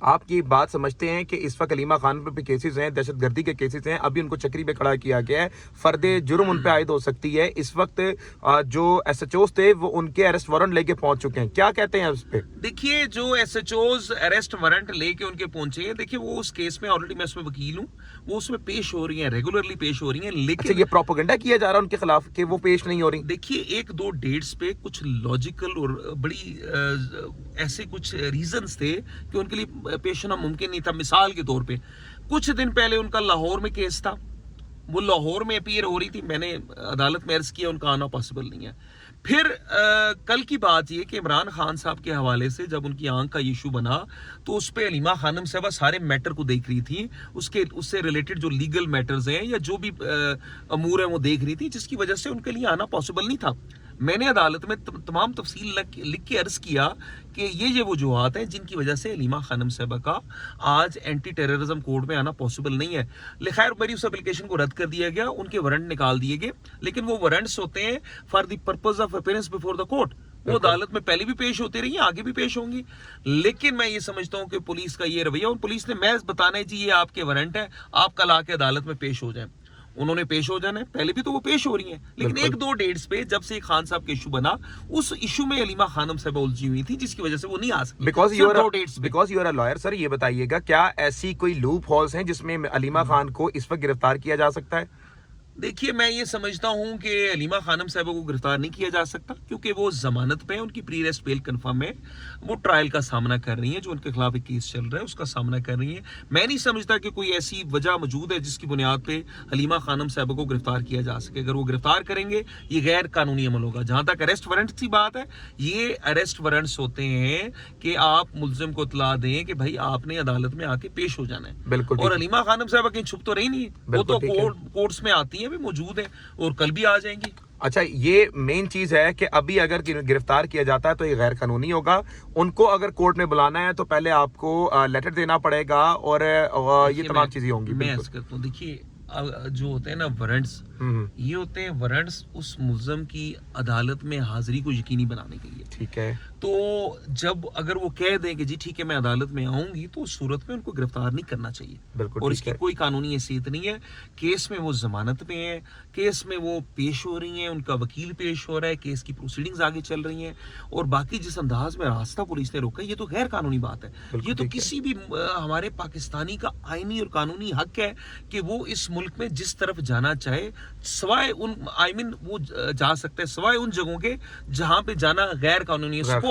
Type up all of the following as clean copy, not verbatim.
آپ یہ بات سمجھتے ہیں کہ اس وقت علیمہ خان پہ بھی کیسز ہیں, دہشت گردی کے کیسز ہیں, ابھی ان کو چکری پہ کھڑا کیا گیا ہے, فرد جرم ان پہ عائد ہو سکتی ہے, اس وقت جو ایس ایچ اوز تھے وہ ان کے اریسٹ وارنٹ لے کے پہنچ چکے ہیں, کیا کہتے ہیں اس پہ؟ دیکھیے جو S H O's arrest warrant لے کے ان کے پہنچے ہیں, دیکھیے وہ اس کیس میں آلریڈی, میں اس میں وکیل ہوں, وہ اس میں پیش ہو رہی ہیں, ریگولرلی پیش ہو رہی ہیں, لیکن یہ پروپیگنڈا کیا جا رہا ہے ان کے خلاف کہ وہ پیش نہیں ہو رہی. دیکھیے ایک دو ڈیٹس پہ کچھ لاجیکل اور بڑی ایسے کچھ ریزنز تھے کہ ان کے لیے پیش ہونا ممکن نہیں تھا. مثال کے طور پہ کچھ دن پہلے ان کا لاہور میں کیس تھا, وہ لاہور میں اپیئر ہو رہی تھی, میں نے عدالت میں عرض کیا ان کا آنا پاسبل نہیں ہے. پھر کل کی بات یہ کہ عمران خان صاحب کے حوالے سے جب ان کی آنکھ کا ایشو بنا تو اس پہ علیمہ خانم صاحبہ سارے میٹر کو دیکھ رہی تھی, اس سے ریلیٹڈ جو لیگل میٹرز ہیں یا جو بھی امور ہیں وہ دیکھ رہی تھی, جس کی وجہ سے ان کے لیے آنا پاسبل نہیں تھا. میں نے عدالت میں تمام تفصیل لکھ کے عرض کیا کہ یہ وجوہات ہیں جن کی وجہ سے علیمہ خانم صاحبہ کا آج اینٹی ٹیررزم کوڈ میں آنا پاسبل نہیں ہے. خیر میری اس اپلیکیشن کو رد کر دیا گیا, ان کے وارنٹ نکال دیے گئے, لیکن وہ وارنٹس ہوتے ہیں for the purpose of appearance before the court. وہ عدالت میں پہلے بھی پیش ہوتے رہی ہیں, آگے بھی پیش ہوں گی. لیکن میں یہ سمجھتا ہوں کہ پولیس کا یہ رویہ, اور پولیس نے محض بتانا ہے جی یہ آپ کے وارنٹ ہے, آپ کل آ کے عدالت میں پیش ہو جائیں. انہوں نے پیش ہو جانا ہے, پہلے بھی تو وہ پیش ہو رہی ہیں, لیکن ایک دو ڈیٹس پہ جب سے خان صاحب کا ایشو بنا, اس ایشو میں علیمہ خانم صاحبہ الجھی ہوئی تھی, جس کی وجہ سے وہ نہیں آ سکتی. Because you are a liar sir, یہ بتائیے گا کیا ایسی کوئی لوپ ہولز ہیں جس میں علیمہ خان کو اس وقت گرفتار کیا جا سکتا ہے؟ دیکھیے میں یہ سمجھتا ہوں کہ علیمہ خانم صاحبہ کو گرفتار نہیں کیا جا سکتا, کیونکہ وہ ضمانت پہ, ان کی پری ریسٹ بیل کنفرم ہے, وہ ٹرائل کا سامنا کر رہی ہیں, جو ان کے خلاف ایک کیس چل رہا ہے اس کا سامنا کر رہی ہیں. میں نہیں سمجھتا کہ کوئی ایسی وجہ موجود ہے جس کی بنیاد پہ علیمہ خانم صاحبہ کو گرفتار کیا جا سکے. اگر وہ گرفتار کریں گے یہ غیر قانونی عمل ہوگا. جہاں تک اریسٹ وارنٹ کی بات ہے, یہ اریسٹ وارنٹس ہوتے ہیں کہ آپ ملزم کو اطلاع دیں کہ بھائی آپ نے عدالت میں آ کے پیش ہو جانا ہے. بالکل. اور علیمہ خانم صاحبہ کہیں چھپ تو رہی نہیں, وہ تو کورٹس میں آتی ہیں, بھی موجود ہیں, اور کل بھی آ جائیں گی. اچھا, یہ مین چیز ہے کہ ابھی اگر گرفتار کیا جاتا ہے تو یہ غیر قانونی ہوگا. ان کو اگر کورٹ میں بلانا ہے تو پہلے آپ کو لیٹر دینا پڑے گا, اور یہ تمام چیزیں ہوں گی. میں عرض کرتا ہوں, دیکھیے جو ہوتے ہیں نا وارنٹس, یہ ہوتے ہیں وارنٹس اس ملزم کی عدالت میں حاضری کو یقینی بنانے کے لیے. ٹھیک ہے. تو جب اگر وہ کہہ دیں کہ جی ٹھیک ہے میں عدالت میں آؤں گی, تو اس صورت میں ان کو گرفتار نہیں کرنا چاہیے. بالکل. اور اس کی کوئی قانونی حیثیت نہیں ہے. کیس میں وہ ضمانت پہ ہیں, کیس میں وہ پیش ہو رہی ہیں, ان کا وکیل پیش ہو رہا ہے, کیس کی پروسیڈنگز آگے چل رہی ہیں, اور باقی جس انداز میں راستہ پولیس نے روکا, یہ تو غیر قانونی بات ہے. یہ تو کسی بھی ہمارے پاکستانی کا آئینی اور قانونی حق ہے کہ وہ اس ملک میں جس طرف جانا چاہے, سوائے ان وہ جا سکتے ہیں سوائے ان جگہوں کے جہاں پہ جانا غیر قانونی ہے.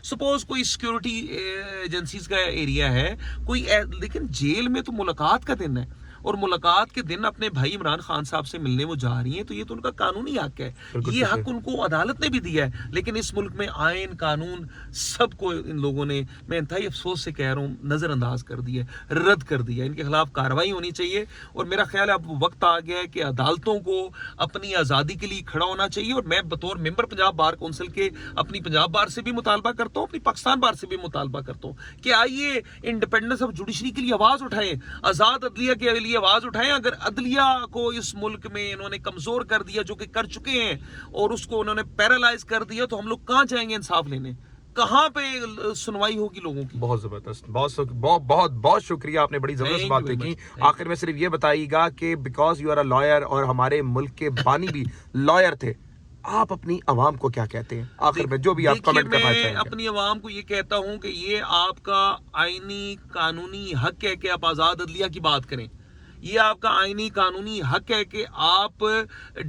سپوز کوئی سیکیورٹی ایجنسیز کا ایریا ہے کوئی, لیکن جیل میں تو ملاقات کا دن ہے, اور ملاقات کے دن اپنے بھائی عمران خان صاحب سے ملنے وہ جا رہی ہیں, تو یہ تو ان کا قانونی حق ہے. یہ حق ان کو عدالت نے بھی دیا ہے, لیکن اس ملک میں آئین قانون سب کو ان لوگوں نے, میں انتہائی افسوس سے کہہ رہا ہوں, نظر انداز کر دیا, رد کر دیا. ان کے خلاف کارروائی ہونی چاہیے, اور میرا خیال ہے اب وقت آ گیا ہے کہ عدالتوں کو اپنی آزادی کے لیے کھڑا ہونا چاہیے. اور میں بطور ممبر پنجاب بار کونسل کے اپنی پنجاب بار سے بھی مطالبہ کرتا ہوں, اپنی پاکستان بار سے بھی مطالبہ کرتا ہوں کہ آئیے انڈیپینڈنس آف جوڈیشری کے لیے آواز اٹھائیں, آزاد عدلیہ کے لیے آواز اٹھائیں. اگر عدلیہ کو اس ملک میں انہوں نے کمزور کر دیا, جو کہ کر چکے ہیں, اور اس کو انہوں نے پیرالائز کر دیا, تو ہم لوگ کہاں جائیں گے انصاف لینے, کہاں پہ سنوائی ہوگی لوگوں کی. بہت زبردست, بہت شکریہ, آپ نے بڑی زبردست باتیں کی. آخر میں صرف یہ بتائیے گا کہ because you are a lawyer, اور ہمارے ملک کے بانی بھی لائر تھے, آپ اپنی عوام کو کیا کہتے ہیں آخر میں, جو بھی آپ کمنٹ کرنا چاہیں گے؟ میں اپنی عوام کو یہ کہتا ہوں کہ یہ آپ کا آئینی قانونی حق ہے کہ آپ آزاد عدلیہ کی بات کریں. یہ آپ کا آئینی قانونی حق ہے کہ آپ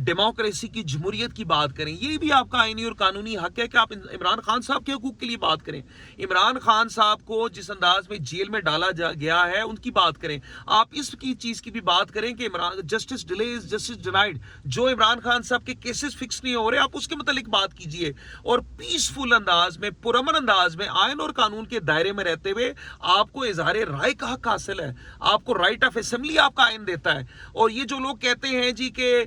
ڈیموکریسی کی جمہوریت کی بات کریں. یہ بھی آپ کا آئینی اور قانونی حق ہے کہ آپ عمران خان صاحب کے حقوق کے لیے بات کریں. عمران خان صاحب کو جس انداز میں جیل میں ڈالا گیا ہے ان کی بات کریں. آپ اس کی چیز کی بھی بات کریں کہ جسٹس ڈیلے از جسٹس ڈینائیڈ. جو عمران خان صاحب کے کیسز فکس نہیں ہو رہے, آپ اس کے متعلق بات کیجئے, اور پیسفل انداز میں, پرامن انداز میں, آئین اور قانون کے دائرے میں رہتے ہوئے آپ کو اظہار رائے کا حق حاصل ہے. آپ کو رائٹ آف اسمبلی آپ کا آئین دیتا ہے. اور یہ جو لوگ کہتے ہیں جی کہ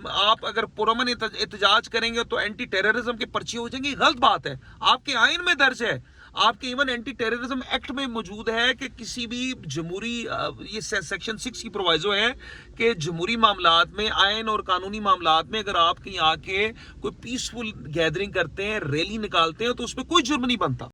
آپ اگر پرامن احتجاج کریں گے تو اینٹی ٹیررزم کے پرچے ہو جائیں گے, غلط بات ہے. آپ کے آئین میں درج ہے, آپ کے ایون اینٹی ٹیررزم ایکٹ میں موجود ہے کہ کسی بھی جمہوری, یہ سیکشن 6 کی پرووائزو ہے کہ جمہوری معاملات میں, آئین اور قانونی معاملات میں اگر آپ کہیں آ کے کوئی پیسفل گیدرنگ کرتے ہیں, ریلی نکالتے ہیں, تو اس پہ کوئی جرم نہیں بنتا.